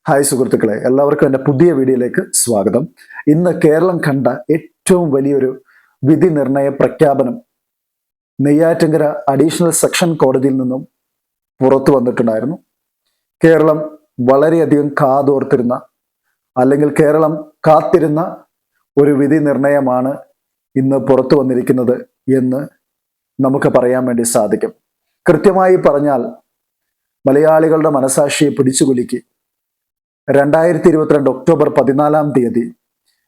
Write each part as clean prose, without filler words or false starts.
Hi സുഹൃത്തുക്കളെ, എല്ലാവർക്കും എൻ്റെ പുതിയ വീഡിയോയിലേക്ക് സ്വാഗതം. ഇന്ന് കേരളം കണ്ട ഏറ്റവും വലിയൊരു വിധി നിർണയ പ്രഖ്യാപനം നെയ്യാറ്റിൻകര അഡീഷണൽ സെക്ഷൻ കോടതിയിൽ നിന്നും പുറത്തു വന്നിട്ടുണ്ടായിരുന്നു. കേരളം വളരെയധികം കാതോർത്തിരുന്ന, അല്ലെങ്കിൽ കേരളം കാത്തിരുന്ന ഒരു വിധി നിർണയമാണ് ഇന്ന് പുറത്തു വന്നിരിക്കുന്നത് എന്ന് നമുക്ക് പറയാൻ വേണ്ടി സാധിക്കും. കൃത്യമായി പറഞ്ഞാൽ മലയാളികളുടെ മനസാക്ഷിയെ പിടിച്ചുകുലുക്കി 2022 ഒക്ടോബർ 14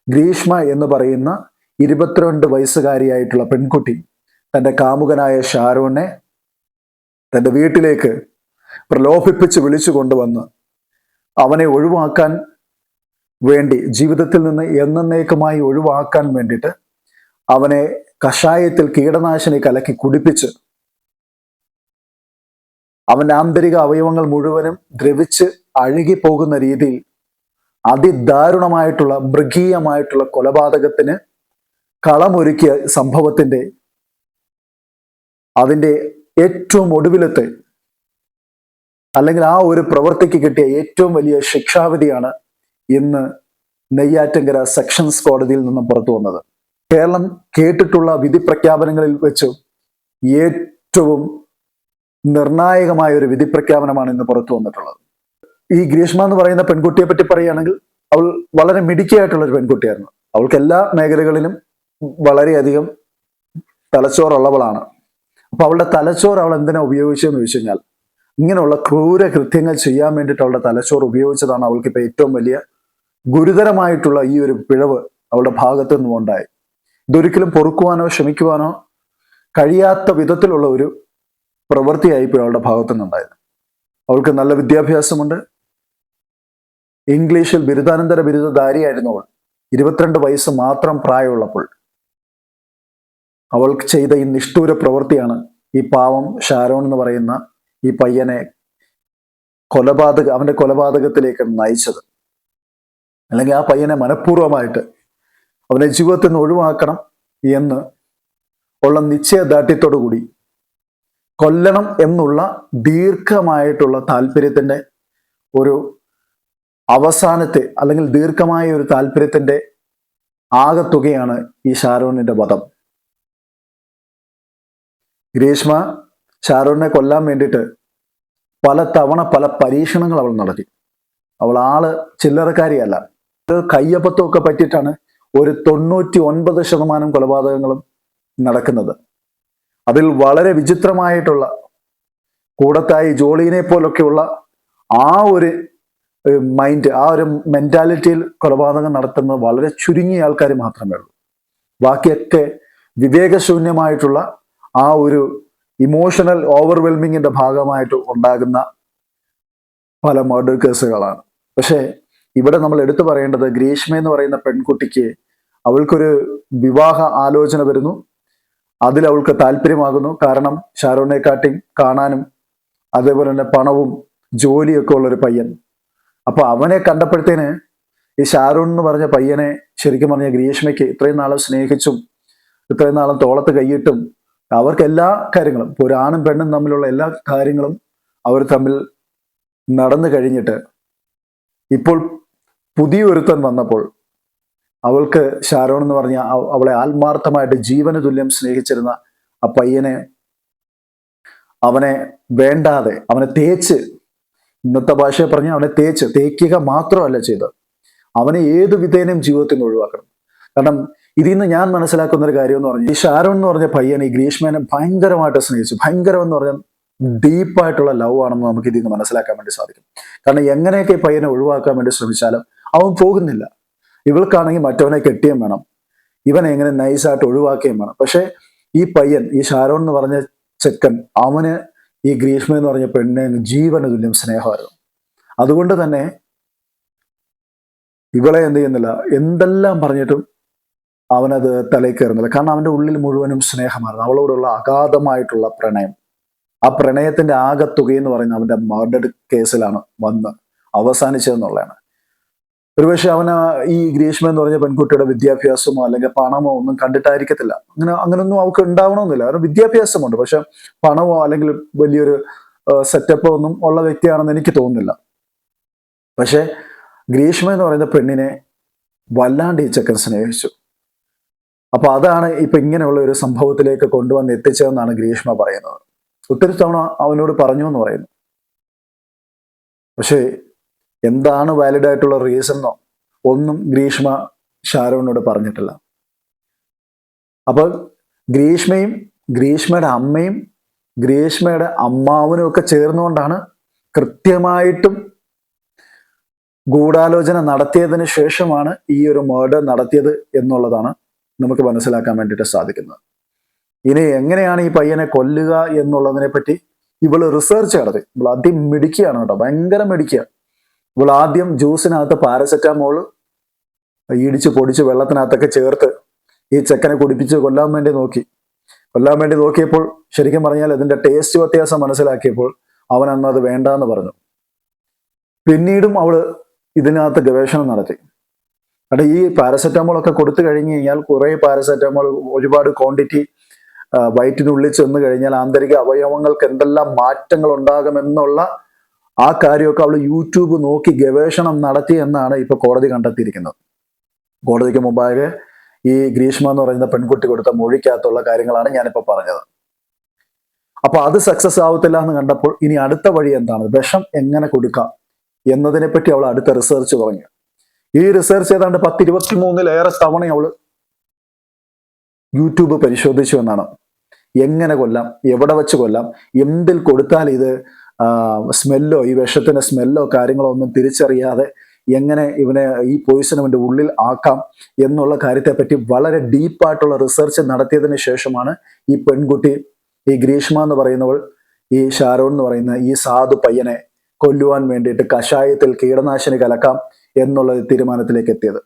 ഗ്രീഷ്മ എന്ന് പറയുന്ന 22 വയസ്സുകാരിയായിട്ടുള്ള പെൺകുട്ടി തൻ്റെ കാമുകനായ ഷാരോണിനെ തൻ്റെ വീട്ടിലേക്ക് പ്രലോഭിപ്പിച്ച് വിളിച്ചു കൊണ്ടുവന്ന് അവനെ ഒഴിവാക്കാൻ വേണ്ടി, ജീവിതത്തിൽ നിന്ന് എന്നേക്കുമായി ഒഴിവാക്കാൻ വേണ്ടിയിട്ട് അവനെ കഷായത്തിൽ കീടനാശിനി കലക്കി കുടിപ്പിച്ച് അവൻ്റെ ആന്തരിക അവയവങ്ങൾ മുഴുവനും ദ്രവിച്ച് അഴുകിപ്പോകുന്ന രീതിയിൽ അതിദാരുണമായിട്ടുള്ള മൃഗീയമായിട്ടുള്ള കൊലപാതകത്തിന് കളമൊരുക്കിയ സംഭവത്തിന്റെ അതിൻ്റെ ഏറ്റവും ഒടുവിലത്തെ, അല്ലെങ്കിൽ ആ ഒരു പ്രവൃത്തിക്ക് കിട്ടിയ ഏറ്റവും വലിയ ശിക്ഷാവിധിയാണ് ഇന്ന് നെയ്യാറ്റിൻകര സെക്ഷൻസ് കോടതിയിൽ നിന്നും പുറത്തു വന്നത്. കേരളം കേട്ടിട്ടുള്ള വിധി പ്രഖ്യാപനങ്ങളിൽ വെച്ച് ഏറ്റവും നിർണായകമായ ഒരു വിധി പ്രഖ്യാപനമാണ് ഇന്ന് പുറത്തു വന്നിട്ടുള്ളത്. ഈ ഗ്രീഷ്മ എന്ന് പറയുന്ന പെൺകുട്ടിയെ പറ്റി പറയുകയാണെങ്കിൽ, അവൾ വളരെ മിടുക്കിയായിട്ടുള്ള ഒരു പെൺകുട്ടിയായിരുന്നു. അവൾക്ക് എല്ലാ മേഖലകളിലും വളരെയധികം തലച്ചോറുള്ളവളാണ്. അപ്പൊ അവളുടെ തലച്ചോറ് അവൾ എന്തിനാ ഉപയോഗിച്ചതെന്ന് ചോദിച്ചു കഴിഞ്ഞാൽ, ഇങ്ങനെയുള്ള ക്രൂര കൃത്യങ്ങൾ ചെയ്യാൻ വേണ്ടിയിട്ട് അവളുടെ തലച്ചോറ് ഉപയോഗിച്ചതാണ് അവൾക്ക് ഇപ്പൊ ഏറ്റവും വലിയ ഗുരുതരമായിട്ടുള്ള ഈ ഒരു പിഴവ് അവളുടെ ഭാഗത്തു നിന്നും ഉണ്ടായി. ഇതൊരിക്കലും പൊറുക്കുവാനോ ക്ഷമിക്കുവാനോ കഴിയാത്ത വിധത്തിലുള്ള ഒരു പ്രവൃത്തിയായിപ്പോയി അവളുടെ ഭാഗത്തു നിന്നുണ്ടായത്. അവൾക്ക് നല്ല വിദ്യാഭ്യാസമുണ്ട്. ഇംഗ്ലീഷിൽ ബിരുദാനന്തര ബിരുദധാരിയായിരുന്നു അവൾ. 22 വയസ്സ് മാത്രം പ്രായമുള്ളപ്പോൾ അവൾക്ക് ചെയ്ത ഈ നിഷ്ഠൂര പ്രവൃത്തിയാണ് ഈ പാവം ഷാരോൺ എന്ന് പറയുന്ന ഈ പയ്യനെ അവന്റെ കൊലപാതകത്തിലേക്ക് നയിച്ചത്. അല്ലെങ്കിൽ ആ പയ്യനെ മനഃപൂർവ്വമായിട്ട് അവനെ ജീവിതത്തിൽ നിന്ന് ഒഴിവാക്കണം എന്ന് ഉള്ള നിശ്ചയദാർഢ്യത്തോടു കൂടി കൊല്ലണം എന്നുള്ള ദീർഘമായിട്ടുള്ള താല്പര്യത്തിന്റെ ഒരു അവസാനത്തെ, അല്ലെങ്കിൽ ദീർഘമായ ഒരു താല്പര്യത്തിന്റെ ആകത്തുകയാണ് ഈ ഷാരോണിന്റെ വധം. ഗ്രീഷ്മ ഷാരോണിനെ കൊല്ലാൻ വേണ്ടിയിട്ട് പല തവണ പല പരീക്ഷണങ്ങൾ അവൾ നടത്തി. അവൾ ആള് ചില്ലറക്കാരിയല്ല. കയ്യബദ്ധമൊക്കെ പറ്റിയിട്ടാണ് ഒരു 99% കൊലപാതകങ്ങളും നടക്കുന്നത്. അതിൽ വളരെ വിചിത്രമായിട്ടുള്ള, കൂടത്തായി ജോളീനെ പോലൊക്കെയുള്ള ആ ഒരു മൈൻഡ്, ആ ഒരു മെന്റാലിറ്റിയിൽ കൊലപാതകം നടത്തുന്നത് വളരെ ചുരുങ്ങിയ ആൾക്കാർ മാത്രമേ ഉള്ളൂ. ബാക്കിയൊക്കെ വിവേകശൂന്യമായിട്ടുള്ള ആ ഒരു ഇമോഷണൽ ഓവർവെൽമിങ്ങിന്റെ ഭാഗമായിട്ട് ഉണ്ടാകുന്ന പല മർഡർ കേസുകളാണ്. പക്ഷേ ഇവിടെ നമ്മൾ എടുത്തു പറയേണ്ടത്, ഗ്രീഷ്മ എന്ന് പറയുന്ന പെൺകുട്ടിക്ക് അവൾക്കൊരു വിവാഹ ആലോചന വരുന്നു. അതിൽ അവൾക്ക് താല്പര്യമാകുന്നു. കാരണം ഷാരോണിനെക്കാട്ടി കാണാനും അതേപോലെ തന്നെ പണവും ജോലിയൊക്കെ ഉള്ളൊരു പയ്യൻ. അപ്പൊ അവനെ കണ്ടപ്പോഴത്തേന് ഈ ഷാരോൺ എന്ന് പറഞ്ഞ പയ്യനെ ശരിക്കും പറഞ്ഞ ഗ്രീഷ്മയ്ക്ക് ഇത്രയും നാളും സ്നേഹിച്ചും ഇത്രയും നാളും തോളത്ത് കൈയിട്ടും അവർക്ക് എല്ലാ കാര്യങ്ങളും, ഒരു ആണും പെണ്ണും തമ്മിലുള്ള എല്ലാ കാര്യങ്ങളും അവർ തമ്മിൽ നടന്നു കഴിഞ്ഞിട്ട് ഇപ്പോൾ പുതിയൊരുത്തൻ വന്നപ്പോൾ അവൾക്ക് ഷാരോൺ എന്ന് പറഞ്ഞ അവളെ ആത്മാർത്ഥമായിട്ട് ജീവന് തുല്യം സ്നേഹിച്ചിരുന്ന ആ പയ്യനെ, അവനെ വേണ്ടാതെ, അവനെ തേച്ച്, ഇന്നത്തെ ഭാഷയെ പറഞ്ഞ അവനെ തേക്കുക മാത്രമല്ല ചെയ്തത്, അവനെ ഏത് വിധേനയും ജീവിതത്തിൽ നിന്ന് ഒഴിവാക്കണം. കാരണം ഇതിൽ നിന്ന് ഞാൻ മനസ്സിലാക്കുന്ന ഒരു കാര്യം എന്ന് പറഞ്ഞാൽ, ഈ ഷാരോൺ എന്ന് പറഞ്ഞ പയ്യൻ ഈ ഗ്രീഷ്മനെ ഭയങ്കരമായിട്ട് സ്നേഹിച്ചു. ഭയങ്കരം എന്ന് പറഞ്ഞാൽ ഡീപ്പായിട്ടുള്ള ലവ് ആണെന്ന് നമുക്ക് ഇതിൽ നിന്ന് മനസ്സിലാക്കാൻ വേണ്ടി സാധിക്കും. കാരണം എങ്ങനെയൊക്കെ ഈ പയ്യനെ ഒഴിവാക്കാൻ വേണ്ടി ശ്രമിച്ചാലും അവൻ പോകുന്നില്ല. ഇവൾക്കാണെങ്കിൽ മറ്റവനെ കെട്ടിയും വേണം, ഇവനെ എങ്ങനെ നൈസായിട്ട് ഒഴിവാക്കുകയും വേണം. പക്ഷെ ഈ പയ്യൻ, ഈ ഷാരോൺ എന്ന് പറഞ്ഞ ചെക്കൻ, അവന് ഈ ഗ്രീഷ്മ എന്ന് പറഞ്ഞ പെണ്ണിനെ ജീവന് തുല്യം സ്നേഹമായിരുന്നു. അതുകൊണ്ട് തന്നെ ഇവളെ എന്ത് ചെയ്യുന്നില്ല, എന്തെല്ലാം പറഞ്ഞിട്ടും അവനത് തലയിൽ കയറുന്നില്ല. കാരണം അവൻ്റെ ഉള്ളിൽ മുഴുവനും സ്നേഹമായിരുന്നു, അവളോടുള്ള അഗാധമായിട്ടുള്ള പ്രണയം. ആ പ്രണയത്തിന്റെ ആകത്തുകയെന്ന് പറയുന്നത് അവന്റെ മർഡർ കേസിലാണ് വന്ന് അവസാനിച്ചതെന്നുള്ളതാണ്. ഒരുപക്ഷെ അവന് ഈ ഗ്രീഷ്മ എന്ന് പറഞ്ഞ പെൺകുട്ടിയുടെ വിദ്യാഭ്യാസമോ അല്ലെങ്കിൽ പണമോ ഒന്നും കണ്ടിട്ടായിരിക്കത്തില്ല. അങ്ങനൊന്നും അവൾക്ക് ഉണ്ടാവണമെന്നില്ല. അവന് വിദ്യാഭ്യാസമുണ്ട്, പക്ഷെ പണമോ അല്ലെങ്കിൽ വലിയൊരു സെറ്റപ്പോ ഒന്നും ഉള്ള വ്യക്തിയാണെന്ന് എനിക്ക് തോന്നുന്നില്ല. പക്ഷെ ഗ്രീഷ്മ എന്ന് പറയുന്ന പെണ്ണിനെ വല്ലാണ്ട് ഈ ചെക്കൻ സ്നേഹിച്ചു. അപ്പൊ അതാണ് ഇപ്പൊ ഇങ്ങനെയുള്ള ഒരു സംഭവത്തിലേക്ക് കൊണ്ടുവന്ന് എത്തിച്ചതെന്നാണ് ഗ്രീഷ്മ പറയുന്നത്. ഒത്തിരി തവണ അവനോട് പറഞ്ഞു എന്ന് പറയുന്നു. പക്ഷേ എന്താണ് വാലിഡ് ആയിട്ടുള്ള റീസണോ ഒന്നും ഗ്രീഷ്മ ഷാരോണിനോട് പറഞ്ഞിട്ടില്ല. അപ്പൊ ഗ്രീഷ്മയും ഗ്രീഷ്മയുടെ അമ്മയും ഗ്രീഷ്മയുടെ അമ്മാവനും ഒക്കെ ചേർന്നുകൊണ്ടാണ് കൃത്യമായിട്ടും ഗൂഢാലോചന നടത്തിയതിന് ശേഷമാണ് ഈ ഒരു മർഡർ നടത്തിയത് എന്നുള്ളതാണ് നമുക്ക് മനസ്സിലാക്കാൻ വേണ്ടിയിട്ട് സാധിക്കുന്നത്. ഇനി എങ്ങനെയാണ് ഈ പയ്യനെ കൊല്ലുക എന്നുള്ളതിനെ പറ്റി ഇവള് റിസർച്ച് നടത്തി. ഇവൾ ആദ്യം മിടിക്കുകയാണ് കേട്ടോ, ഭയങ്കര മിടിക്കുക. ഇവൾ ആദ്യം ജ്യൂസിനകത്ത് പാരസെറ്റാമോൾ ഇടിച്ച് പൊടിച്ച് വെള്ളത്തിനകത്തൊക്കെ ചേർത്ത് ഈ ചെക്കനെ കുടിപ്പിച്ച് കൊല്ലാൻ വേണ്ടി നോക്കിയപ്പോൾ ശരിക്കും പറഞ്ഞാൽ ഇതിന്റെ ടേസ്റ്റ് വ്യത്യാസം മനസ്സിലാക്കിയപ്പോൾ അവൻ അന്ന് അത് വേണ്ടാന്ന് പറഞ്ഞു. പിന്നീടും അവള് ഇതിനകത്ത് ഗവേഷണം നടത്തി. അവിടെ ഈ പാരസെറ്റാമോൾ ഒക്കെ കൊടുത്തു കഴിഞ്ഞു കഴിഞ്ഞാൽ കുറെ പാരസെറ്റാമോൾ ഒരുപാട് ക്വാണ്ടിറ്റി വയറ്റിനുള്ളിൽ ചെന്ന് കഴിഞ്ഞാൽ ആന്തരിക അവയവങ്ങൾക്ക് എന്തെല്ലാം മാറ്റങ്ങൾ ഉണ്ടാകുമെന്നുള്ള ആ കാര്യമൊക്കെ അവൾ യൂട്യൂബ് നോക്കി ഗവേഷണം നടത്തി എന്നാണ് ഇപ്പൊ കോടതി കണ്ടെത്തിയിരിക്കുന്നത്. കോടതിക്ക് മുമ്പാകെ ഈ ഗ്രീഷ്മ എന്ന് പറയുന്ന പെൺകുട്ടി കൊടുത്ത മൊഴിക്കകത്തുള്ള കാര്യങ്ങളാണ് ഞാനിപ്പോ പറഞ്ഞത്. അപ്പൊ അത് സക്സസ് ആവത്തില്ല എന്ന് കണ്ടപ്പോൾ ഇനി അടുത്ത വഴി എന്താണ്, വിഷം എങ്ങനെ കൊടുക്കാം എന്നതിനെ പറ്റി അവൾ അടുത്ത റിസർച്ച് തുടങ്ങി. ഈ റിസർച്ച് ഏതാണ്ട് 10-23 തവണ അവള് യൂട്യൂബ് പരിശോധിച്ചു എന്നാണ്. എങ്ങനെ കൊല്ലാം, എവിടെ വെച്ച് കൊല്ലാം, എന്തിൽ കൊടുത്താൽ ഇത് സ്മെല്ലോ ഈ വിഷത്തിന്റെ സ്മെല്ലോ കാര്യങ്ങളോ ഒന്നും തിരിച്ചറിയാതെ എങ്ങനെ ഇവനെ ഈ പോയിസൺ അവന്റെ ഉള്ളിൽ ആക്കാം എന്നുള്ള കാര്യത്തെപ്പറ്റി വളരെ ഡീപ്പായിട്ടുള്ള റിസർച്ച് നടത്തിയതിന് ശേഷമാണ് ഈ പെൺകുട്ടി, ഈ ഗ്രീഷ്മ എന്ന് പറയുന്നവൾ, ഈ ഷാരോൺ എന്ന് പറയുന്ന ഈ സാധു പയ്യനെ കൊല്ലുവാൻ വേണ്ടിയിട്ട് കഷായത്തിൽ കീടനാശിനി കലക്കാം എന്നുള്ള തീരുമാനത്തിലേക്ക് എത്തിയത്.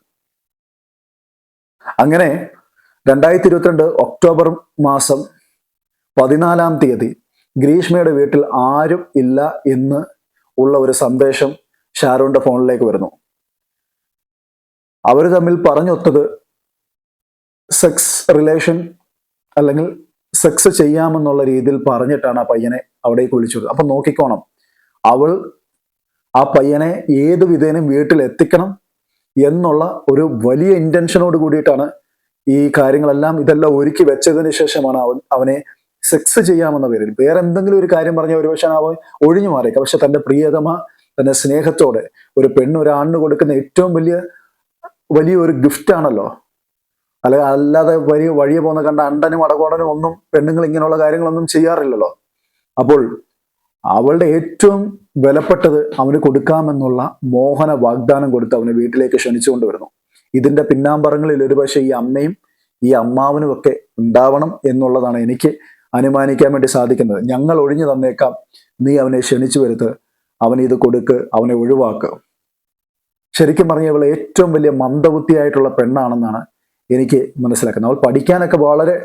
അങ്ങനെ 2022 ഒക്ടോബർ മാസം 14-ാം തീയതി ഗ്രീഷ്മയുടെ വീട്ടിൽ ആരും ഇല്ല എന്ന് ഉള്ള ഒരു സന്ദേശം ഷാരോന്റെ ഫോണിലേക്ക് വരുന്നു. അവർ തമ്മിൽ പറഞ്ഞൊത്തത് സെക്സ് റിലേഷൻ അല്ലെങ്കിൽ സെക്സ് ചെയ്യാമെന്നുള്ള രീതിയിൽ പറഞ്ഞിട്ടാണ് ആ പയ്യനെ അവിടേക്ക് വിളിച്ചത്. അപ്പൊ നോക്കിക്കോണം, അവൾ ആ പയ്യനെ ഏത് വിധേനയും വീട്ടിൽ എത്തിക്കണം എന്നുള്ള ഒരു വലിയ ഇന്റൻഷനോട് കൂടിയിട്ടാണ് ഈ കാര്യങ്ങളെല്ലാം ഇതെല്ലാം ഒരുക്കി വെച്ചതിന് ശേഷമാണ് അവനെ സെക്സ് ചെയ്യാമെന്ന പേരിൽ വേറെ എന്തെങ്കിലും ഒരു കാര്യം പറഞ്ഞ ഒരുപക്ഷെ അവൻ ഒഴിഞ്ഞു മാറിയേക്കാം. പക്ഷെ തന്റെ പ്രിയതമ തന്റെ സ്നേഹത്തോടെ ഒരു പെണ്ണ് ഒരാണിന് കൊടുക്കുന്ന ഏറ്റവും വലിയ ഒരു ഗിഫ്റ്റ് ആണല്ലോ. അല്ലാതെ വഴിയെ പോകുന്ന കണ്ട അണ്ടനും അടകോടനും ഒന്നും പെണ്ണുങ്ങൾ ഇങ്ങനെയുള്ള കാര്യങ്ങളൊന്നും ചെയ്യാറില്ലല്ലോ. അപ്പോൾ അവളുടെ ഏറ്റവും വിലപ്പെട്ടത് അവന് കൊടുക്കാമെന്നുള്ള മോഹന വാഗ്ദാനം കൊടുത്ത് അവനെ വീട്ടിലേക്ക് ക്ഷണിച്ചുകൊണ്ട് വരുന്നു. ഇതിന്റെ പിന്നാമ്പറങ്ങളിൽ ഒരുപക്ഷെ ഈ അമ്മയും ഈ അമ്മാവനും ഒക്കെ ഉണ്ടാവണം എന്നുള്ളതാണ് എനിക്ക് അനുമാനിക്കാൻ വേണ്ടി സാധിക്കുന്നത്. ഞങ്ങൾ ഒഴിഞ്ഞു തന്നേക്കാം, നീ അവനെ ക്ഷണിച്ചു വരുത്ത്, അവന് ഇത് കൊടുക്ക്, അവനെ ഒഴിവാക്കുക. ശരിക്കും പറഞ്ഞ അവൾ ഏറ്റവും വലിയ മന്ദബുദ്ധിയായിട്ടുള്ള പെണ്ണാണെന്നാണ് എനിക്ക് മനസ്സിലാക്കുന്നത്. അവൾ പഠിക്കാനൊക്കെ വളരെ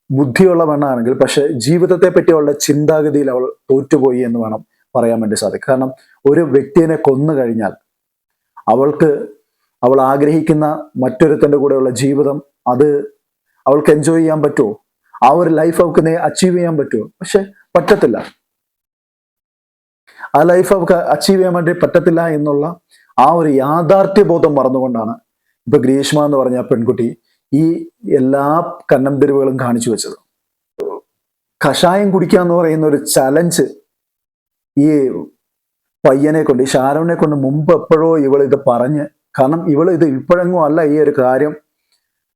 ബുദ്ധിയുള്ള പെണ്ണാണെങ്കിൽ പക്ഷെ ജീവിതത്തെ പറ്റിയുള്ള ചിന്താഗതിയിൽ അവൾ തോറ്റുപോയി എന്ന് വേണം പറയാൻ വേണ്ടി സാധിക്കും. കാരണം ഒരു വ്യക്തിയെ കൊന്നു കഴിഞ്ഞാൽ അവൾ ആഗ്രഹിക്കുന്ന മറ്റൊരുത്തൻ്റെ കൂടെയുള്ള ജീവിതം അത് അവൾക്ക് എൻജോയ് ചെയ്യാൻ പറ്റുമോ? ആ ഒരു ലൈഫ് അവൾക്ക് അച്ചീവ് ചെയ്യാൻ പറ്റുമോ? പക്ഷെ പറ്റത്തില്ല. ആ ലൈഫ് അവൾക്ക് അച്ചീവ് ചെയ്യാൻ വേണ്ടി പറ്റത്തില്ല എന്നുള്ള ആ ഒരു യാഥാർത്ഥ്യബോധം മറന്നുകൊണ്ടാണ് ഇപ്പൊ ഗ്രീഷ്മ എന്ന് പറഞ്ഞ പെൺകുട്ടി ഈ എല്ലാ കന്നം തിരിവുകളും കാണിച്ചു വെച്ചത്. കഷായം കുടിക്കുക എന്ന് പറയുന്ന ഒരു ചലഞ്ച് ഈ പയ്യനെ കൊണ്ട്, ഈ ഷാരോണിനെ കൊണ്ട് മുമ്പ് എപ്പോഴോ ഇവൾ ഇത് പറഞ്ഞ്, കാരണം ഇവൾ ഇത് ഇപ്പോഴെങ്ങും അല്ല ഈ ഒരു കാര്യം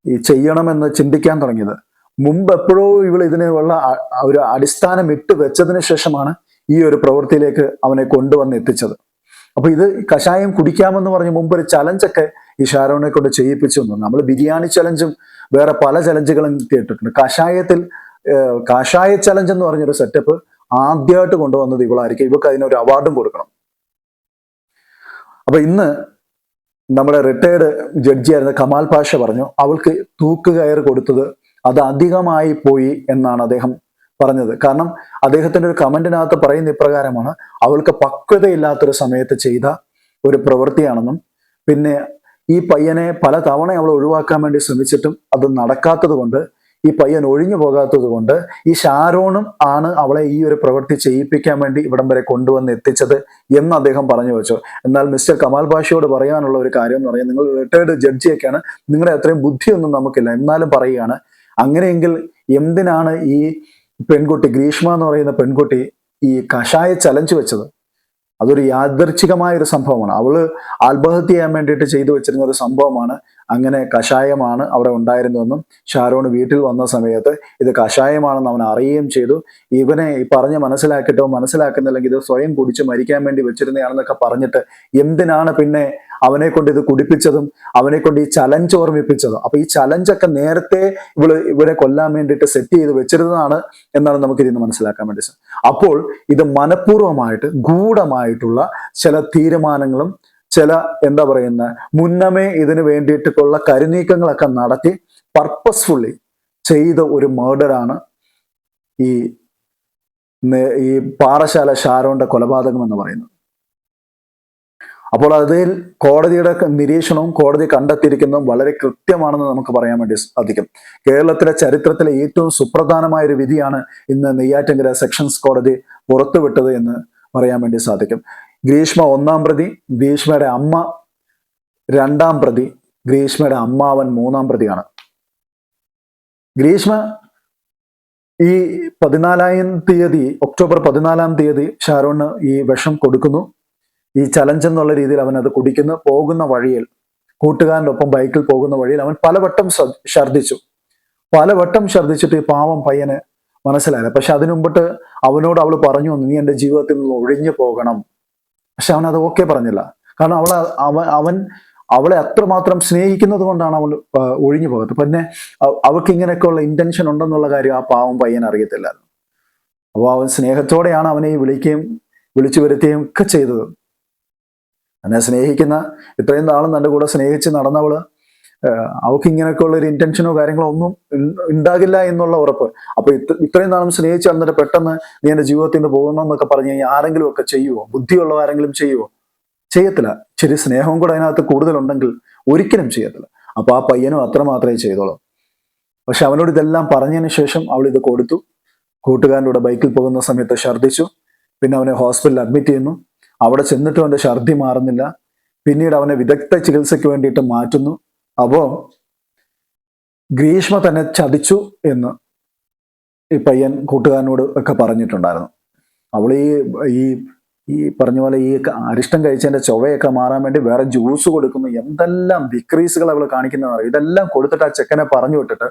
ഈ ചെയ്യണമെന്ന് ചിന്തിക്കാൻ തുടങ്ങിയത്. മുമ്പ് എപ്പോഴോ ഇവൾ ഇതിനുള്ള ഒരു അടിസ്ഥാനം ഇട്ട് വെച്ചതിന് ശേഷമാണ് ഈ ഒരു പ്രവൃത്തിയിലേക്ക് അവനെ കൊണ്ടുവന്ന് എത്തിച്ചത്. അപ്പൊ ഇത് കഷായം കുടിക്കാമെന്ന് പറഞ്ഞ് മുമ്പ് ഒരു ചലഞ്ചൊക്കെ ഈ ഷാരോണിനെ കൊണ്ട് ചെയ്യിപ്പിച്ചു. നമ്മൾ ബിരിയാണി ചലഞ്ചും വേറെ പല ചലഞ്ചുകളും കേട്ടിട്ടുണ്ട്. കഷായ ചലഞ്ച് എന്ന് പറഞ്ഞൊരു സെറ്റപ്പ് ആദ്യമായിട്ട് കൊണ്ടുവന്നത് ഇവളായിരിക്കും. ഇവൾക്ക് അതിനൊരു അവാർഡും കൊടുക്കണം. അപ്പൊ ഇന്ന് നമ്മുടെ റിട്ടയർഡ് ജഡ്ജിയായിരുന്ന കമാൽ പാഷ പറഞ്ഞു അവൾക്ക് തൂക്കുകയർ കൊടുത്തത് അത് അധികമായി പോയി എന്നാണ് അദ്ദേഹം പറഞ്ഞത്. കാരണം അദ്ദേഹത്തിന്റെ ഒരു കമന്റിനകത്ത് പറയുന്ന ഇപ്രകാരമാണ്, അവൾക്ക് പക്വതയില്ലാത്തൊരു സമയത്ത് ചെയ്ത ഒരു പ്രവൃത്തിയാണെന്നും പിന്നെ ഈ പയ്യനെ പല തവണ അവൾ ഒഴിവാക്കാൻ വേണ്ടി ശ്രമിച്ചിട്ടും അത് നടക്കാത്തത് കൊണ്ട് ഈ പയ്യൻ ഒഴിഞ്ഞു പോകാത്തത് കൊണ്ട് ഈ ഷാരോണും ആണ് അവളെ ഈ ഒരു പ്രവൃത്തി ചെയ്യിപ്പിക്കാൻ വേണ്ടി ഇവിടം വരെ കൊണ്ടുവന്ന് എത്തിച്ചത് എന്ന് അദ്ദേഹം പറഞ്ഞു വെച്ചു. എന്നാൽ മിസ്റ്റർ കമാൽ പാഷയോട് പറയാനുള്ള ഒരു കാര്യം എന്ന് പറയാൻ, നിങ്ങൾ റിട്ടയർഡ് ജഡ്ജിയൊക്കെയാണ്, നിങ്ങളുടെ അത്രയും ബുദ്ധിയൊന്നും നമുക്കില്ല, എന്നാലും പറയുകയാണ്, അങ്ങനെയെങ്കിൽ എന്തിനാണ് ഈ പെൺകുട്ടി ഗ്രീഷ്മ എന്ന് പറയുന്ന പെൺകുട്ടി ഈ കഷായ ചലഞ്ച് വെച്ചത്? അതൊരു യാദർച്ഛികമായ ഒരു സംഭവമാണ്. അവള് ആത്മഹത്യ ചെയ്യാൻ വേണ്ടിയിട്ട് ചെയ്തു വെച്ചിരുന്ന ഒരു സംഭവമാണ്. അങ്ങനെ കഷായമാണ് അവിടെ ഉണ്ടായിരുന്നതെന്നും ഷാരോൺ വീട്ടിൽ വന്ന സമയത്ത് ഇത് കഷായമാണെന്ന് അവൻ അറിയുകയും ചെയ്തു. ഇവനെ പറഞ്ഞ് മനസ്സിലാക്കിയിട്ടോ മനസ്സിലാക്കുന്നില്ലെങ്കിൽ ഇത് സ്വയം കുടിച്ച് മരിക്കാൻ വേണ്ടി വെച്ചിരുന്നതാണെന്നൊക്കെ പറഞ്ഞിട്ട് എന്തിനാണ് പിന്നെ അവനെ കൊണ്ട് ഇത് കുടിപ്പിച്ചതും അവനെ കൊണ്ട് ഈ ചലഞ്ച് ഓർമ്മിപ്പിച്ചതും? അപ്പൊ ഈ ചലഞ്ചൊക്കെ നേരത്തെ ഇവരെ കൊല്ലാൻ വേണ്ടിയിട്ട് സെറ്റ് ചെയ്ത് വെച്ചിരുന്നതാണ് എന്നാണ് നമുക്ക് ഇതിന് മനസ്സിലാക്കാൻ വേണ്ടി സാധിക്കും. അപ്പോൾ ഇത് മനഃപൂർവ്വമായിട്ട് ഗൂഢമായിട്ടുള്ള ചില തീരുമാനങ്ങളും ചില എന്താ പറയുന്ന മുന്നമേ ഇതിന് വേണ്ടിയിട്ടുള്ള കരുനീക്കങ്ങളൊക്കെ നടത്തി പർപ്പസ്ഫുള്ളി ചെയ്ത ഒരു മർഡറാണ് ഈ പാറശാല ഷാരോന്റെ കൊലപാതകം എന്ന് പറയുന്നത്. അപ്പോൾ അതിൽ കോടതിയുടെ നിരീക്ഷണവും കോടതി കണ്ടെത്തിയിരിക്കുന്നതും വളരെ കൃത്യമാണെന്ന് നമുക്ക് പറയാൻ വേണ്ടി സാധിക്കും. കേരളത്തിലെ ചരിത്രത്തിലെ ഏറ്റവും സുപ്രധാനമായ ഒരു വിധിയാണ് ഇന്ന് നെയ്യാറ്റിൻകര സെഷൻസ് കോടതി പുറത്തുവിട്ടത് എന്ന് പറയാൻ വേണ്ടി സാധിക്കും. ഗ്രീഷ്മ 1-ാം പ്രതി, ഗ്രീഷ്മയുടെ അമ്മ 2-ാം പ്രതി, ഗ്രീഷ്മയുടെ അമ്മാവൻ 3-ാം പ്രതിയാണ്. ഗ്രീഷ്മ ഈ 14-ാം തീയതി, ഒക്ടോബർ 14-ാം തീയതി ഷാരോണിന് ഈ വിഷം കൊടുക്കുന്നു. ഈ ചലഞ്ച് എന്നുള്ള രീതിയിൽ അവൻ അത് കുടിക്കുന്നു. പോകുന്ന വഴിയിൽ, കൂട്ടുകാരൻ്റെ ഒപ്പം ബൈക്കിൽ പോകുന്ന വഴിയിൽ അവൻ പലവട്ടം ഛർദ്ദിച്ചിട്ട് ഈ പാവം പയ്യന് മനസ്സിലായില്ല. പക്ഷെ അതിനു മുമ്പിട്ട് അവനോട് അവൾ പറഞ്ഞു, നീ എൻ്റെ ജീവിതത്തിൽ നിന്ന് ഒഴിഞ്ഞു പോകണം. പക്ഷെ അവൻ അത് ഓക്കെ പറഞ്ഞില്ല. കാരണം അവൻ അവളെ അത്രമാത്രം സ്നേഹിക്കുന്നത് കൊണ്ടാണ് അവൻ ഒഴിഞ്ഞു പോകത്ത്. പിന്നെ അവൾക്ക് ഇങ്ങനെയൊക്കെയുള്ള ഇന്റൻഷൻ ഉണ്ടെന്നുള്ള കാര്യം ആ പാവം പയ്യൻ അറിയത്തില്ലായിരുന്നു. അപ്പോൾ അവൻ സ്നേഹത്തോടെയാണ് അവനെ വിളിച്ചു വരുത്തുകയും ഒക്കെ ചെയ്തത്. എന്നെ സ്നേഹിക്കുന്ന, ഇത്രയും നാളും തൻ്റെ കൂടെ സ്നേഹിച്ച് നടന്നവള് അവൾക്ക് ഇങ്ങനെയൊക്കെയുള്ള ഒരു ഇന്റൻഷനോ കാര്യങ്ങളോ ഒന്നും ഉണ്ടാകില്ല എന്നുള്ള ഉറപ്പ്. അപ്പൊ ഇത്രയും നാളും സ്നേഹിച്ച് വന്നിട്ട് പെട്ടെന്ന് നീ എൻ്റെ ജീവിതത്തിൽ നിന്ന് പോകണമെന്നൊക്കെ പറഞ്ഞു കഴിഞ്ഞാൽ ആരെങ്കിലും ഒക്കെ ചെയ്യുവോ? ബുദ്ധിയുള്ള ആരെങ്കിലും ചെയ്യുവോ? ചെയ്യത്തില്ല. ശരി, സ്നേഹവും കൂടെ അതിനകത്ത് കൂടുതലുണ്ടെങ്കിൽ ഒരിക്കലും ചെയ്യത്തില്ല. അപ്പൊ ആ പയ്യനും അത്രമാത്രമേ ചെയ്തോളൂ. പക്ഷെ അവനോട് ഇതെല്ലാം പറഞ്ഞതിന് ശേഷം അവൾ ഇത് കൊടുത്തു. കൂട്ടുകാരൻ്റെ കൂടെ ബൈക്കിൽ പോകുന്ന സമയത്ത് ഛർദ്ദിച്ചു. പിന്നെ അവനെ ഹോസ്പിറ്റലിൽ അഡ്മിറ്റ് ചെയ്യുന്നു. അവിടെ ചെന്നിട്ടും അവൻ്റെ ഛർദി മാറുന്നില്ല. പിന്നീട് അവനെ വിദഗ്ധ ചികിത്സയ്ക്ക് വേണ്ടിയിട്ട് മാറ്റുന്നു. അപ്പോ ഗ്രീഷ്മ തന്നെ ചതിച്ചു എന്ന് ഈ പയ്യൻ കൂട്ടുകാരനോട് ഒക്കെ പറഞ്ഞിട്ടുണ്ടായിരുന്നു. അവൾ ഈ പറഞ്ഞ പോലെ ഈ അരിഷ്ടം കഴിച്ചതിന്റെ ചൊവയൊക്കെ മാറാൻ വേണ്ടി വേറെ ജ്യൂസ് കൊടുക്കുന്നു. എന്തെല്ലാം വിക്രീസുകൾ അവൾ കാണിക്കുന്നതാണ്. ഇതെല്ലാം കൊടുത്തിട്ട് ആ ചെക്കനെ പറഞ്ഞു വിട്ടിട്ട്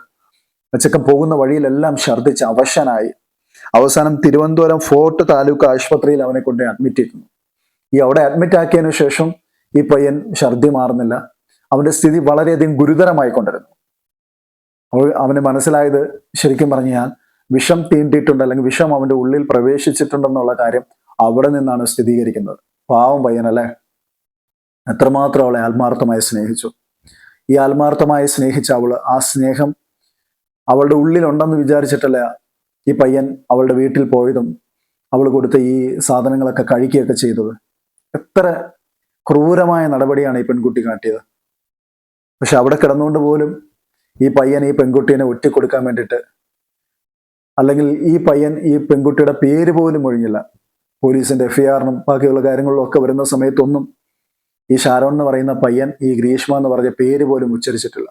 ആ ചെക്കൻ പോകുന്ന വഴിയിലെല്ലാം ഛർദ്ദിച്ച് അവശനായി. അവസാനം തിരുവനന്തപുരം ഫോർട്ട് താലൂക്ക് ആശുപത്രിയിൽ അവനെ കൊണ്ട് അഡ്മിറ്റ് ചെയ്യുന്നു. ഈ അവിടെ അഡ്മിറ്റ് ആക്കിയതിനു ശേഷം ഈ പയ്യൻ ഛർദി മാറുന്നില്ല. അവന്റെ സ്ഥിതി വളരെയധികം ഗുരുതരമായിക്കൊണ്ടിരുന്നു. അവന് മനസ്സിലായത് ശരിക്കും പറഞ്ഞാൽ വിഷം തീണ്ടിയിട്ടുണ്ട്, അല്ലെങ്കിൽ വിഷം അവന്റെ ഉള്ളിൽ പ്രവേശിച്ചിട്ടുണ്ടെന്നുള്ള കാര്യം അവിടെ നിന്നാണ് സ്ഥിരീകരിക്കുന്നത്. പാവം പയ്യനല്ലേ, എത്രമാത്രം അവളെ ആത്മാർത്ഥമായി സ്നേഹിച്ചു. ഈ ആത്മാർത്ഥമായി സ്നേഹിച്ച അവള്, ആ സ്നേഹം അവളുടെ ഉള്ളിലുണ്ടെന്ന് വിചാരിച്ചിട്ടല്ല ഈ പയ്യൻ അവളുടെ വീട്ടിൽ പോയതും അവൾ കൊടുത്ത ഈ സാധനങ്ങളൊക്കെ കഴിക്കുകയൊക്കെ ചെയ്തത്. എത്ര ക്രൂരമായ നടപടിയാണ് ഈ പെൺകുട്ടി കാട്ടിയത്. പക്ഷെ അവിടെ കിടന്നുകൊണ്ട് പോലും ഈ പയ്യൻ ഈ പെൺകുട്ടീനെ ഒറ്റിക്കൊടുക്കാൻ വേണ്ടിയിട്ട്, അല്ലെങ്കിൽ ഈ പയ്യൻ ഈ പെൺകുട്ടിയുടെ പേര് പോലും ഒഴിഞ്ഞില്ല. പോലീസിന്റെ എഫ്ഐആറിനും ബാക്കിയുള്ള കാര്യങ്ങളിലും ഒക്കെ വരുന്ന സമയത്തൊന്നും ഈ ഷാരോൺ എന്ന് പറയുന്ന പയ്യൻ ഈ ഗ്രീഷ്മ എന്ന് പറഞ്ഞ പേര് പോലും ഉച്ചരിച്ചിട്ടില്ല.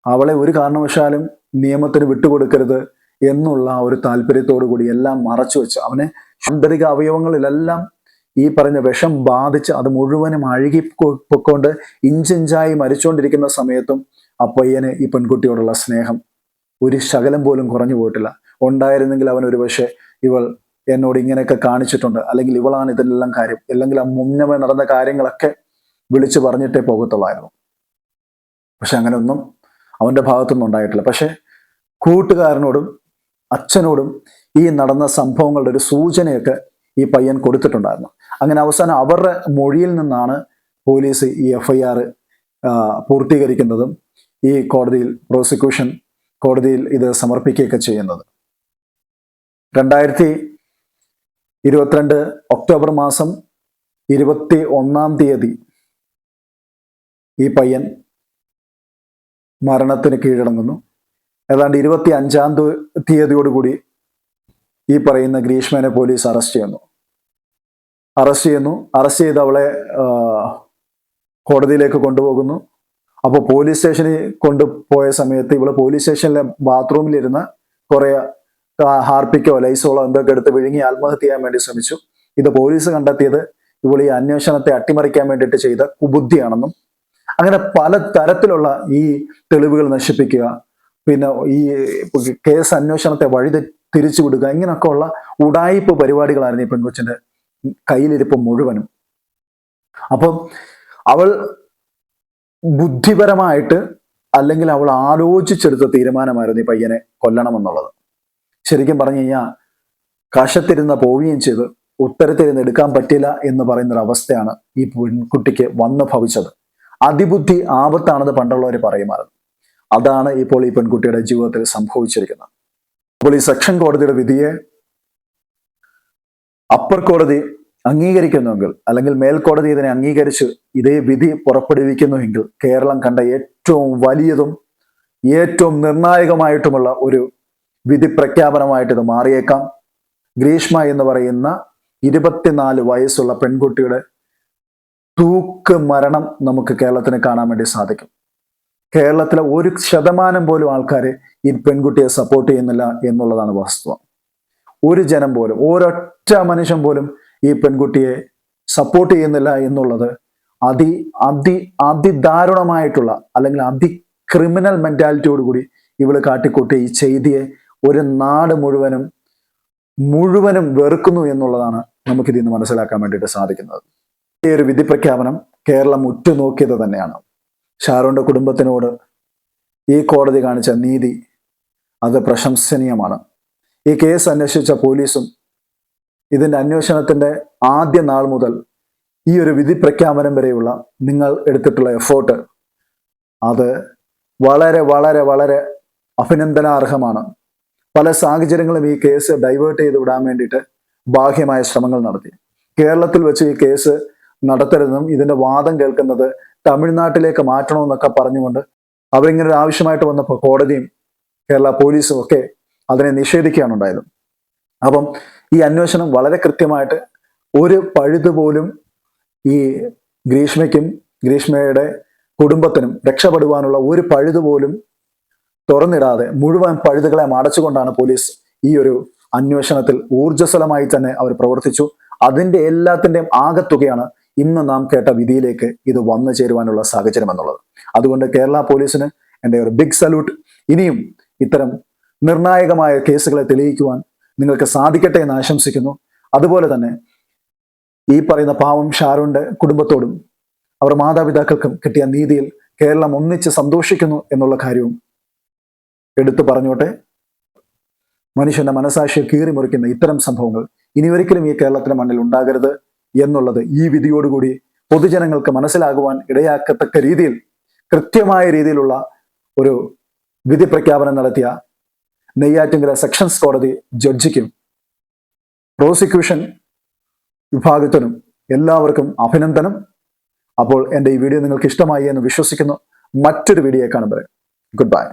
അവളെ ഒരു കാരണവശാലും നിയമത്തിന് വിട്ടുകൊടുക്കരുത് എന്നുള്ള ഒരു താല്പര്യത്തോടു കൂടി എല്ലാം മറച്ചു വെച്ച് അവനെ ആന്തരിക അവയവങ്ങളിലെല്ലാം ഈ പറഞ്ഞ വിഷം ബാധിച്ച് അത് മുഴുവനും അഴുകിപ്പൊക്കൊണ്ട് ഇഞ്ചിഞ്ചായി മരിച്ചുകൊണ്ടിരിക്കുന്ന സമയത്തും ആ പയ്യന് ഈ പെൺകുട്ടിയോടുള്ള സ്നേഹം ഒരു ശകലം പോലും കുറഞ്ഞു പോയിട്ടില്ല. ഉണ്ടായിരുന്നെങ്കിൽ അവൻ ഒരു പക്ഷേ ഇവൾ എന്നോട് ഇങ്ങനെയൊക്കെ കാണിച്ചിട്ടുണ്ട്, അല്ലെങ്കിൽ ഇവളാണ് ഇതിലെല്ലാം കാര്യം, അല്ലെങ്കിൽ ആ മുന്നമേ നടന്ന കാര്യങ്ങളൊക്കെ വിളിച്ചു പറഞ്ഞിട്ടേ പോകത്തുള്ളായിരുന്നു. പക്ഷെ അങ്ങനെയൊന്നും അവന്റെ ഭാഗത്തുനിന്നും ഉണ്ടായിട്ടില്ല. പക്ഷെ കൂട്ടുകാരനോടും അച്ഛനോടും ഈ നടന്ന സംഭവങ്ങളുടെ ഒരു സൂചനയൊക്കെ ഈ പയ്യൻ കൊടുത്തിട്ടുണ്ടായിരുന്നു. അങ്ങനെ അവസാനം അവരുടെ മൊഴിയിൽ നിന്നാണ് പോലീസ് ഈ എഫ്ഐആർ പൂർത്തീകരിക്കുന്നതും ഈ പ്രോസിക്യൂഷൻ കോടതിയിൽ ഇത് സമർപ്പിക്കുകയൊക്കെ ചെയ്യുന്നത്. 2022 ഒക്ടോബർ മാസം 21-ാം തീയതി ഈ പയ്യൻ മരണത്തിന് കീഴടങ്ങുന്നു. ഏതാണ്ട് 25-ാം തീയതിയോടുകൂടി ഈ പറയുന്ന ഗ്രീഷ്മേനെ പോലീസ് അറസ്റ്റ് ചെയ്ത് അവളെ കോടതിയിലേക്ക് കൊണ്ടുപോകുന്നു. അപ്പോൾ പോലീസ് സ്റ്റേഷനിൽ കൊണ്ടുപോയ സമയത്ത് ഇവള് പോലീസ് സ്റ്റേഷനിലെ ബാത്റൂമിലിരുന്ന കുറെ ഹാർപ്പിക്കോ ലൈസോളോ എന്തൊക്കെ എടുത്ത് വിഴുങ്ങി ആത്മഹത്യ ചെയ്യാൻ വേണ്ടി ശ്രമിച്ചു. ഇത് പോലീസ് കണ്ടെത്തിയത് ഇവൾ ഈ അന്വേഷണത്തെ അട്ടിമറിക്കാൻ വേണ്ടിയിട്ട് ചെയ്ത കുബുദ്ധിയാണെന്നും, അങ്ങനെ പല തരത്തിലുള്ള ഈ തെളിവുകൾ നശിപ്പിക്കുക, പിന്നെ ഈ കേസ് അന്വേഷണത്തെ തിരിച്ചുവിടുക, ഇങ്ങനെയൊക്കെ ഉള്ള ഉഡായിപ്പ് പരിപാടികളായിരുന്നു ഈ പെൺകൊച്ചിന്റെ കയ്യിലിരിപ്പ് മുഴുവനും. അപ്പം അവൾ ബുദ്ധിപരമായിട്ട് അല്ലെങ്കിൽ അവൾ ആലോചിച്ചെടുത്ത തീരുമാനമായിരുന്നു ഈ പയ്യനെ കൊല്ലണമെന്നുള്ളത്. ശരിക്കും പറഞ്ഞു കഴിഞ്ഞാൽ കഷത്തിരുന്ന പോവുകയും ചെയ്ത് ഉത്തരത്തിരുന്ന് എടുക്കാൻ പറ്റില്ല എന്ന് പറയുന്നൊരവസ്ഥയാണ് ഈ പെൺകുട്ടിക്ക് വന്നു ഭവിച്ചത്. അതിബുദ്ധി ആപത്താണെന്ന് പണ്ടുള്ളവർ പറയുമായിരുന്നു. അതാണ് ഇപ്പോൾ ഈ പെൺകുട്ടിയുടെ ജീവിതത്തിൽ സംഭവിച്ചിരിക്കുന്നത്. അപ്പോൾ ഈ സെക്ഷൻ കോടതിയുടെ വിധിയെ അപ്പർ കോടതി അംഗീകരിക്കുന്നുവെങ്കിൽ, അല്ലെങ്കിൽ മേൽക്കോടതി ഇതിനെ അംഗീകരിച്ച് ഇതേ വിധി പുറപ്പെടുവിക്കുന്നുവെങ്കിൽ, കേരളം കണ്ട ഏറ്റവും വലിയതും ഏറ്റവും നിർണായകമായിട്ടുമുള്ള ഒരു വിധി പ്രഖ്യാപനമായിട്ട് ഇത് മാറിയേക്കാം. ഗ്രീഷ്മ എന്ന് പറയുന്ന 24 വയസ്സുള്ള പെൺകുട്ടിയുടെ തൂക്ക് മരണം നമുക്ക് കേരളത്തിന് കാണാൻ വേണ്ടി സാധിക്കും. കേരളത്തിലെ 1% പോലും ആൾക്കാർ ഈ പെൺകുട്ടിയെ സപ്പോർട്ട് ചെയ്യുന്നില്ല എന്നുള്ളതാണ് വാസ്തവം. ഒരു ജനം പോലും, ഒരൊറ്റ മനുഷ്യൻ പോലും ഈ പെൺകുട്ടിയെ സപ്പോർട്ട് ചെയ്യുന്നില്ല എന്നുള്ളത് അതിദാരുണമായിട്ടുള്ള അല്ലെങ്കിൽ ക്രിമിനൽ മെന്റാലിറ്റിയോട് കൂടി ഇവള് കാട്ടിക്കൂട്ടി ഈ ചെയ്തിയെ ഒരു നാട് മുഴുവനും വെറുക്കുന്നു എന്നുള്ളതാണ് നമുക്കിതിൽ നിന്ന് മനസ്സിലാക്കാൻ വേണ്ടിയിട്ട് സാധിക്കുന്നത്. ഈ ഒരു വിധി പ്രഖ്യാപനം കേരളം ഉറ്റുനോക്കിയത് തന്നെയാണ്. ഷാരോന്റെ കുടുംബത്തിനോട് ഈ കോടതി കാണിച്ച നീതി അത് പ്രശംസനീയമാണ്. ഈ കേസ് അന്വേഷിച്ച പോലീസും ഇതിന്റെ അന്വേഷണത്തിന്റെ ആദ്യ നാൾ മുതൽ ഈ ഒരു വിധി പ്രഖ്യാപനം വരെയുള്ള നിങ്ങൾ എടുത്തിട്ടുള്ള എഫേർട്ട് അത് വളരെ വളരെ വളരെ അഭിനന്ദനാർഹമാണ്. പല സാഹചര്യങ്ങളും ഈ കേസ് ഡൈവേർട്ട് ചെയ്ത് വിടാൻ വേണ്ടിയിട്ട് ബാഹ്യമായ ശ്രമങ്ങൾ നടത്തി. കേരളത്തിൽ വെച്ച് ഈ കേസ് നടത്തരുതെന്നും ഇതിന്റെ വാദം കേൾക്കുന്നത് തമിഴ്നാട്ടിലേക്ക് മാറ്റണമെന്നൊക്കെ പറഞ്ഞുകൊണ്ട് അവരിങ്ങനെ ഒരു ആവശ്യമായിട്ട് വന്നപ്പോൾ കോടതിയും കേരള പോലീസും ഒക്കെ അതിനെ നിഷേധിക്കുകയാണ് ഉണ്ടായത്. അപ്പം ഈ അന്വേഷണം വളരെ കൃത്യമായിട്ട് ഒരു പഴുത് പോലും ഈ ഗ്രീഷ്മയുടെ കുടുംബത്തിനും രക്ഷപ്പെടുവാനുള്ള ഒരു പഴുത് പോലും തുറന്നിടാതെ മുഴുവൻ പഴുതുകളെ അടച്ചുകൊണ്ടാണ് പോലീസ് ഈ ഒരു അന്വേഷണത്തിൽ ഊർജ്ജസ്വലമായി തന്നെ അവർ പ്രവർത്തിച്ചു. അതിന്റെ എല്ലാത്തിന്റെയും ആകത്തുകയാണ് ഇന്ന് നാം കേട്ട വിധിയിലേക്ക് ഇത് വന്നു ചേരുവാനുള്ള സാഹചര്യം എന്നുള്ളത്. അതുകൊണ്ട് കേരള പോലീസിന് എൻ്റെ ഒരു ബിഗ് സല്യൂട്ട്. ഇനിയും ഇത്തരം നിർണായകമായ കേസുകളെ തെളിയിക്കുവാൻ നിങ്ങൾക്ക് സാധിക്കട്ടെ എന്ന് ആശംസിക്കുന്നു. അതുപോലെ തന്നെ ഈ പറയുന്ന പാവം ഷാരോന്റെ കുടുംബത്തോടും അവർ മാതാപിതാക്കൾക്കും കിട്ടിയ നീതിയിൽ കേരളം ഒന്നിച്ച് സന്തോഷിക്കുന്നു എന്നുള്ള കാര്യവും എടുത്തു പറഞ്ഞോട്ടെ. മനുഷ്യന്റെ മനസാക്ഷിയെ കീറിമുറിക്കുന്ന ഇത്തരം സംഭവങ്ങൾ ഇനി ഒരിക്കലും ഈ കേരളത്തിന്റെ മണ്ണിൽ ഉണ്ടാകരുത് എന്നുള്ളത് ഈ വിധിയോടുകൂടി പൊതുജനങ്ങൾക്ക് മനസ്സിലാകുവാൻ ഇടയാക്കത്തക്ക രീതിയിൽ കൃത്യമായ രീതിയിലുള്ള ഒരു വിധി പ്രഖ്യാപനം നടത്തിയ നെയ്യാറ്റിൻകര സെക്ഷൻസ് കോടതി ജഡ്ജിക്കും പ്രോസിക്യൂഷൻ വിഭാഗത്തിനും എല്ലാവർക്കും അഭിനന്ദനം. അപ്പോൾ എൻ്റെ ഈ വീഡിയോ നിങ്ങൾക്ക് ഇഷ്ടമായി എന്ന് വിശ്വസിക്കുന്നു. മറ്റൊരു വീഡിയോ കാണുമ്പോൾ ഗുഡ് ബൈ.